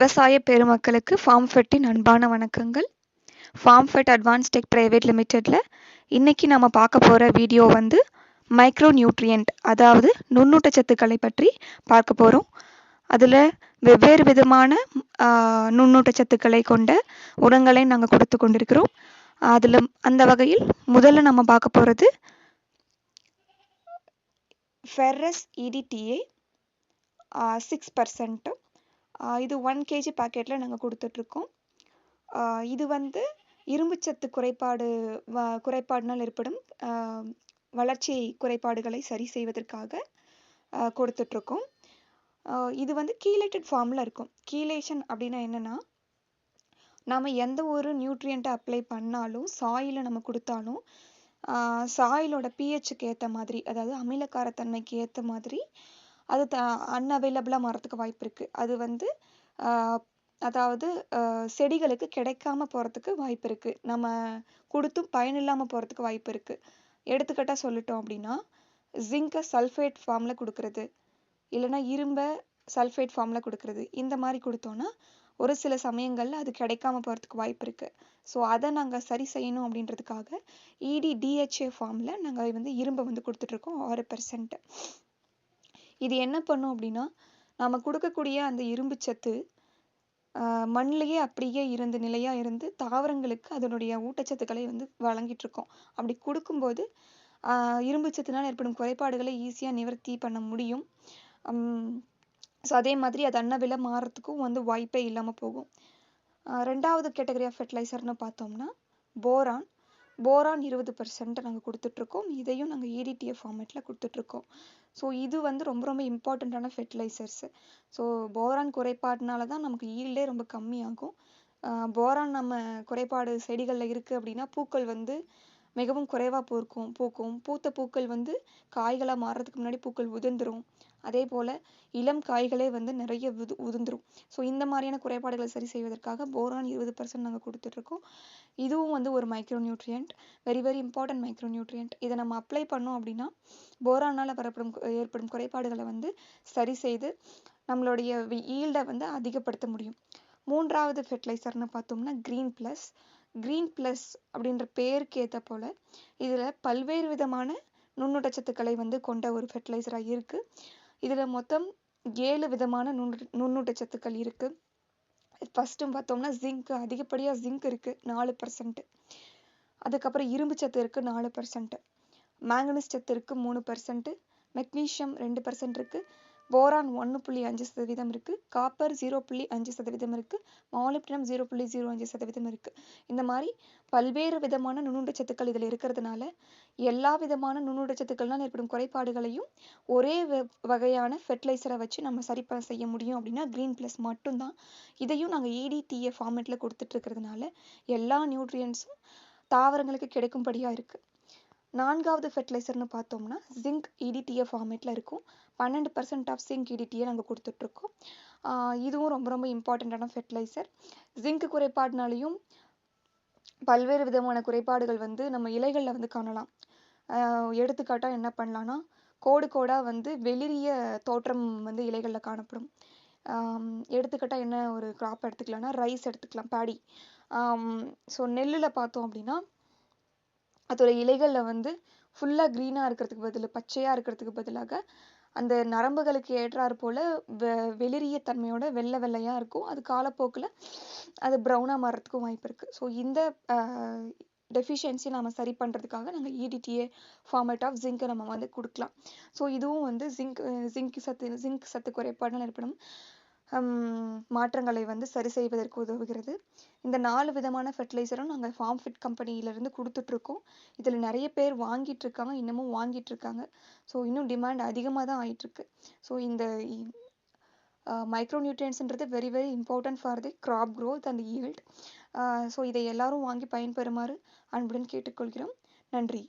விவசாய பெருமக்களுக்கு ஃபார்ம்ஃபெட்டின் அன்பான வணக்கங்கள். ஃபார்ம்ஃபெட் அட்வான்ஸ் டெக் பிரைவேட் லிமிடெட்ல இன்னைக்கு நம்ம பார்க்க போற வீடியோ வந்து மைக்ரோ நியூட்ரியன்ட், அதாவது நுண்ணூட்டச்சத்துக்களை பற்றி பார்க்க போறோம். அதுல வெவ்வேறு விதமான நுண்ணூட்டச்சத்துக்களை கொண்ட உரங்களை நாங்கள் கொடுத்து கொண்டிருக்கிறோம். அதுல அந்த வகையில் முதல்ல நம்ம பார்க்க போறது ஃபெர்ரஸ் EDTA 6%. இது 1 kg பேக்கெட்டில் நாங்கள் கொடுத்துட்ருக்கோம். இது வந்து இரும்புச்சத்து குறைபாடினால் ஏற்படும் வளர்ச்சி குறைபாடுகளை சரி செய்வதற்காக கொடுத்துட்ருக்கோம். இது வந்து கீலேட்டட் ஃபார்மில் இருக்கும். கீலேஷன் அப்படின்னா என்னென்னா, நம்ம எந்த ஒரு நியூட்ரியண்ட்டை அப்ளை பண்ணாலும், சாயிலை நம்ம கொடுத்தாலும், சாயிலோட பிஹெச்சுக்கு ஏற்ற மாதிரி, அதாவது அமிலக்காரத்தன்மைக்கு ஏற்ற மாதிரி அது அன்அவைலபிளாக மாறத்துக்கு வாய்ப்பு இருக்குது. அது வந்து அதாவது செடிகளுக்கு கிடைக்காம போகிறதுக்கு வாய்ப்பு இருக்குது. நம்ம கொடுத்தும் பயனில்லாமல் போகிறதுக்கு வாய்ப்பு இருக்குது. எடுத்துக்கிட்டால் சொல்லிட்டோம் அப்படின்னா, ஜிங்கை சல்ஃபேட் ஃபார்மில் கொடுக்கறது, இல்லைன்னா இரும்பை சல்ஃபேட் ஃபார்மில் கொடுக்கறது, இந்த மாதிரி கொடுத்தோன்னா ஒரு சில சமயங்களில் அது கிடைக்காம போகிறதுக்கு வாய்ப்பு இருக்குது. ஸோ அதை நாங்கள் சரி செய்யணும் அப்படின்றதுக்காக EDDHA ஃபார்மில் நாங்கள் வந்து இரும்பை வந்து கொடுத்துட்ருக்கோம் 6%. இது என்ன பண்ணும் அப்படின்னா, நம்ம கொடுக்கக்கூடிய அந்த இரும்பு சத்து மண்ணிலேயே அப்படியே இருந்து நிலையாக இருந்து தாவரங்களுக்கு அதனுடைய ஊட்டச்சத்துக்களை வந்து வழங்கிட்டு இருக்கோம். அப்படி கொடுக்கும்போது இரும்பு சத்துனால் ஏற்படும் குறைபாடுகளை ஈஸியாக நிவர்த்தி பண்ண முடியும். ஸோ அதே மாதிரி அது அன்னவில மாறத்துக்கும் வந்து வாய்ப்பே இல்லாமல் போகும். ரெண்டாவது கேட்டகரி ஆஃப் ஃபெர்டிலைசர்னு பார்த்தோம்னா போரான் 20% நாங்கள் கொடுத்துட்ருக்கோம். இதையும் நாங்கள் EDTA ஃபார்மேட்டில் கொடுத்துட்ருக்கோம். ஸோ இது வந்து ரொம்ப ரொம்ப இம்பார்ட்டண்ட்டான ஃபெர்டிலைசர்ஸு. ஸோ போரான் குறைபாடுனால தான் நமக்கு ஈல்டே ரொம்ப கம்மியாகும். போரான் நம்ம குறைபாடு செடிகளில் இருக்குது அப்படின்னா பூக்கள் வந்து மிகவும் குறைவாக பூக்கும். பூத்த பூக்கள் வந்து காய்களாக மாறுறதுக்கு முன்னாடி பூக்கள் உதிர்ந்துடும். அதே போல் இளம் காய்களே வந்து நிறைய உதிர்ந்துடும். ஸோ இந்த மாதிரியான குறைபாடுகளை சரி செய்வதற்காக போரான் 20% நாங்கள் கொடுத்துட்ருக்கோம். இதுவும் வந்து ஒரு micro nutrient, very very important micro nutrient. இதை நம்ம அப்ளை பண்ணோம் அப்படின்னா போரானால் ஏற்படும் குறைபாடுகளை வந்து சரி செய்து நம்மளுடைய ஈல்டை வந்து அதிகப்படுத்த முடியும். மூன்றாவது ஃபெர்டிலைசர்னு பார்த்தோம்னா கிரீன் ப்ளஸ் அப்படின்ற பேருக்கு ஏற்ற போல் இதில் பல்வேறு விதமான நுண்ணூட்டச்சத்துக்களை வந்து கொண்ட ஒரு ஃபெர்டிலைசராக இருக்குது. இதில் மொத்தம் 7 விதமான நுண்ணூட்டச்சத்துக்கள் இருக்குது. ஃபஸ்ட்டு பார்த்தோம்னா அதிகப்படியாக ஜிங்க் இருக்குது 4%. அதுக்கப்புறம் இரும்பு சத்து இருக்குது 4%, மேங்கனீஸ் சத்து இருக்குது 3%, மெக்னீஷியம் 2% இருக்குது, போரான் 1.5% இருக்குது, காப்பர் 0.5% இருக்குது, மாலிப்டினம் 0.05% இருக்குது. இந்த மாதிரி பல்வேறு விதமான நுண்ணூட்டச்சத்துக்கள் இதில் இருக்கிறதுனால எல்லா விதமான நுண்ணூட்டச்சத்துக்கள்னால் ஏற்படும் குறைபாடுகளையும் ஒரே வகையான ஃபெர்டிலைசரை வச்சு நம்ம சரி செய்ய முடியும் அப்படின்னா கிரீன் ப்ளஸ் மட்டும்தான். இதையும் நாங்கள் EDTA ஃபார்மேட்டில் கொடுத்துட்ருக்கிறதுனால எல்லா நியூட்ரியன்ஸும் தாவரங்களுக்கு கிடைக்கும்படியாக இருக்குது. நான்காவது ஃபெர்டிலைசர்னு பார்த்தோம்னா ஜிங்க் EDTA ஃபார்மேட்டில் இருக்கும். 12% ஆஃப் ஜிங்க் EDTA நாங்கள் கொடுத்துட்ருக்கோம். இதுவும் ரொம்ப ரொம்ப இம்பார்ட்டண்ட்டான ஃபெர்டிலைசர். ஜிங்க் குறைபாடுனாலையும் பல்வேறு விதமான குறைபாடுகள் வந்து நம்ம இலைகளில் வந்து காணலாம். எடுத்துக்காட்டாக என்ன பண்ணலான்னா, கோடாக வந்து வெளிரிய தோற்றம் வந்து இலைகளில் காணப்படும். எடுத்துக்காட்டாக என்ன ஒரு கிராப் எடுத்துக்கலாம்னா ரைஸ் எடுத்துக்கலாம், பேடி. ஸோ நெல்லில் பார்த்தோம் அப்படின்னா அதோட இலைகளில் வந்து ஃபுல்லாக க்ரீனாக இருக்கிறதுக்கு பச்சையாக இருக்கிறதுக்கு பதிலாக அந்த நரம்புகளுக்கு ஏற்றாறு போல் வெளிரிய தன்மையோட வெள்ளையாக இருக்கும். அது காலப்போக்கில் அது ப்ரௌனாக மாறுறதுக்கும் வாய்ப்பு இருக்குது. ஸோ இந்த டெஃபிஷியன்சி நம்ம சரி பண்ணுறதுக்காக நாங்கள் EDTA ஃபார்மேட் ஆஃப் ஜிங்க்கை நம்ம வந்து கொடுக்கலாம். ஸோ இதுவும் வந்து ஜிங்க் சத்து குறைபாடுனால் ஏற்படும் மாற்றங்களை வந்து சரி செய்வதற்கு உதவுகிறது. இந்த 4 விதமான ஃபெர்டிலைசரும் நாங்கள் ஃபார்ம்ஃபிட் கம்பெனியிலேருந்து கொடுத்துட்ருக்கோம். இதில் நிறைய பேர் வாங்கிட்டுருக்காங்க, இன்னமும் வாங்கிட்டுருக்காங்க. ஸோ இன்னும் டிமாண்ட் அதிகமாக தான் ஆகிட்டுருக்கு. ஸோ இந்த மைக்ரோ நியூட்ரியன்ஸ்ன்றது very very important for the crop growth and yield. So இதை எல்லாரும் வாங்கி பயன்பெறுமாறு அன்புடன் கேட்டுக்கொள்கிறோம். நன்றி.